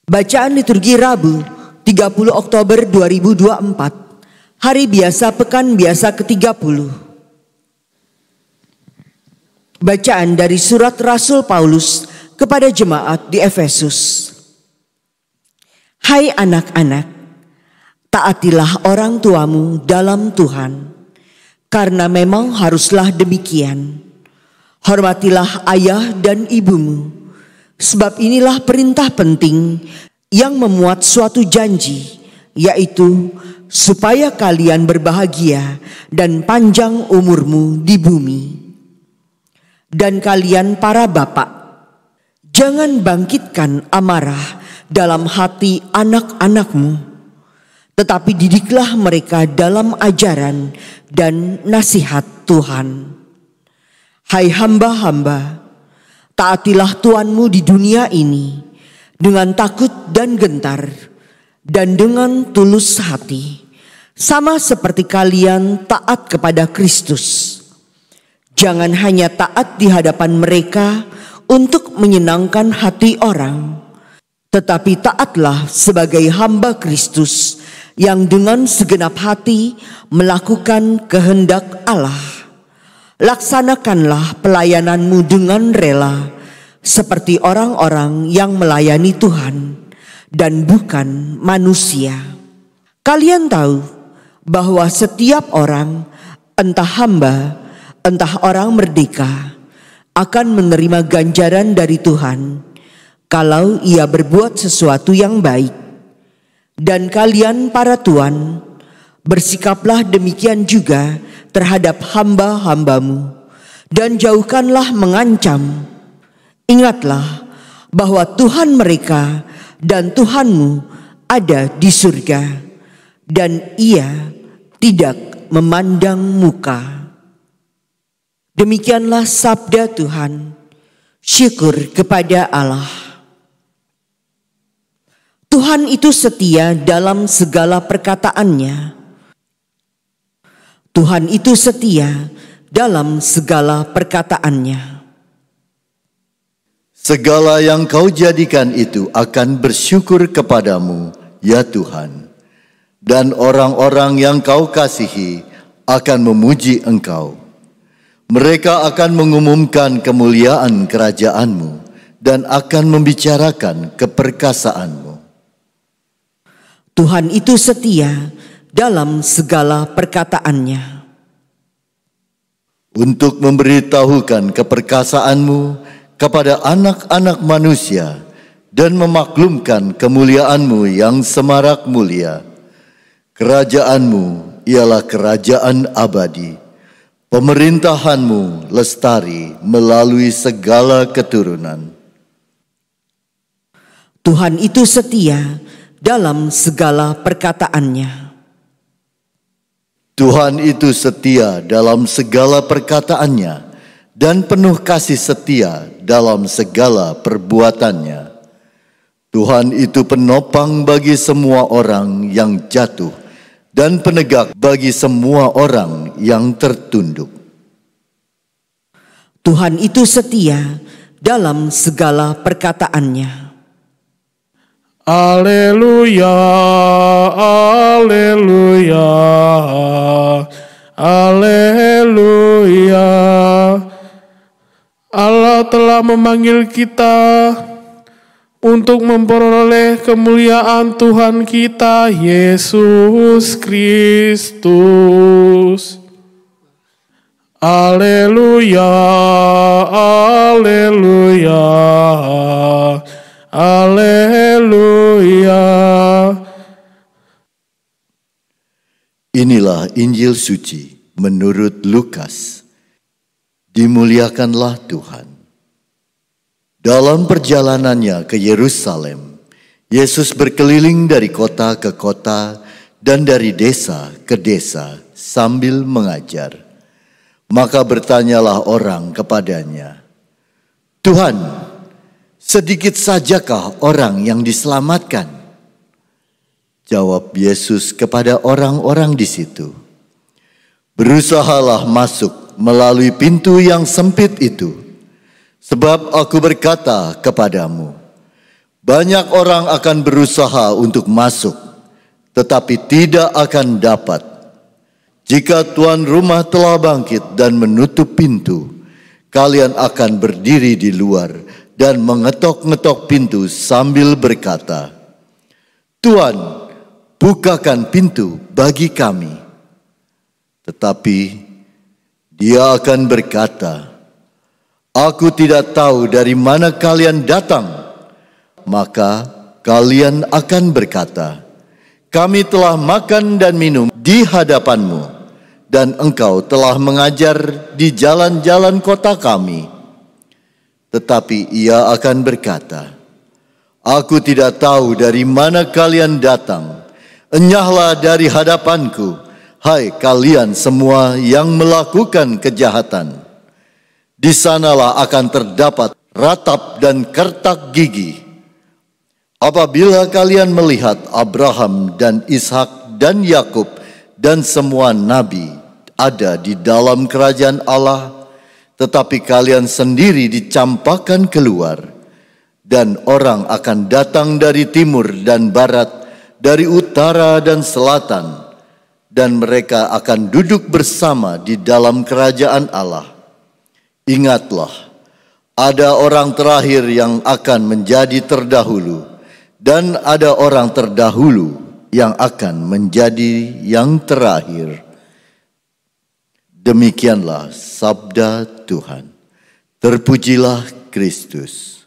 Bacaan liturgi Rabu 30 Oktober 2024, Hari Biasa Pekan Biasa ke-30. Bacaan dari surat Rasul Paulus kepada jemaat di Efesus. Hai anak-anak, taatilah orang tuamu dalam Tuhan, karena memang haruslah demikian. Hormatilah ayah dan ibumu, sebab inilah perintah penting yang memuat suatu janji, yaitu supaya kalian berbahagia dan panjang umurmu di bumi. Dan kalian para bapak, jangan bangkitkan amarah dalam hati anak-anakmu, tetapi didiklah mereka dalam ajaran dan nasihat Tuhan. Hai hamba-hamba, taatilah Tuanmu di dunia ini dengan takut dan gentar dan dengan tulus hati, sama seperti kalian taat kepada Kristus. Jangan hanya taat di hadapan mereka untuk menyenangkan hati orang, tetapi taatlah sebagai hamba Kristus yang dengan segenap hati melakukan kehendak Allah. Laksanakanlah pelayananmu dengan rela, seperti orang-orang yang melayani Tuhan dan bukan manusia. Kalian tahu bahwa setiap orang, entah hamba, entah orang merdeka, akan menerima ganjaran dari Tuhan kalau ia berbuat sesuatu yang baik. Dan kalian para tuan, bersikaplah demikian juga terhadap hamba-hambamu, dan jauhkanlah mengancam. Ingatlah bahwa Tuhan mereka dan Tuhanmu ada di surga, dan Ia tidak memandang muka. Demikianlah sabda Tuhan. Syukur kepada Allah. Tuhan itu setia dalam segala perkataannya. Tuhan itu setia dalam segala perkataannya. Segala yang kau jadikan itu akan bersyukur kepadamu, ya Tuhan. Dan orang-orang yang kau kasihi akan memuji Engkau. Mereka akan mengumumkan kemuliaan kerajaan-Mu dan akan membicarakan keperkasaanmu. Tuhan itu setia dalam segala perkataannya. Untuk memberitahukan keperkasaanmu kepada anak-anak manusia dan memaklumkan kemuliaan-Mu yang semarak mulia. Kerajaan-Mu ialah kerajaan abadi. Pemerintahan-Mu lestari melalui segala keturunan. Tuhan itu setia dalam segala perkataannya. Tuhan itu setia dalam segala perkataannya dan penuh kasih setia dalam segala perbuatannya. Tuhan itu penopang bagi semua orang yang jatuh dan penegak bagi semua orang yang tertunduk. Tuhan itu setia dalam segala perkataannya. Haleluya, haleluya, haleluya. Allah telah memanggil kita untuk memperoleh kemuliaan Tuhan kita Yesus Kristus. Haleluya, haleluya, haleluya. Inilah Injil suci menurut Lukas. Dimuliakanlah Tuhan. Dalam perjalanannya ke Yerusalem, Yesus berkeliling dari kota ke kota dan dari desa ke desa sambil mengajar. Maka bertanyalah orang kepadanya, "Tuhan, sedikit sajakah orang yang diselamatkan?" Jawab Yesus kepada orang-orang di situ, "Berusahalah masuk melalui pintu yang sempit itu, sebab aku berkata kepadamu, Banyak orang akan berusaha untuk masuk, tetapi tidak akan dapat. Jika tuan rumah telah bangkit dan menutup pintu, kalian akan berdiri di luar dan mengetok-ngetok pintu sambil berkata, "Tuan, bukakan pintu bagi kami." Tetapi dia akan berkata, "Aku tidak tahu dari mana kalian datang." Maka kalian akan berkata, "Kami telah makan dan minum di hadapanmu, dan engkau telah mengajar di jalan-jalan kota kami." Tetapi ia akan berkata, "Aku tidak tahu dari mana kalian datang. Enyahlah dari hadapanku, hai kalian semua yang melakukan kejahatan." Di sanalah akan terdapat ratap dan kertak gigi. Apabila kalian melihat Abraham dan Ishak dan Yakub dan semua nabi ada di dalam kerajaan Allah, tetapi kalian sendiri dicampakkan keluar, dan orang akan datang dari timur dan barat, dari utara dan selatan, dan mereka akan duduk bersama di dalam kerajaan Allah. Ingatlah, ada orang terakhir yang akan menjadi terdahulu, dan ada orang terdahulu yang akan menjadi yang terakhir. Demikianlah sabda Tuhan. Terpujilah Kristus.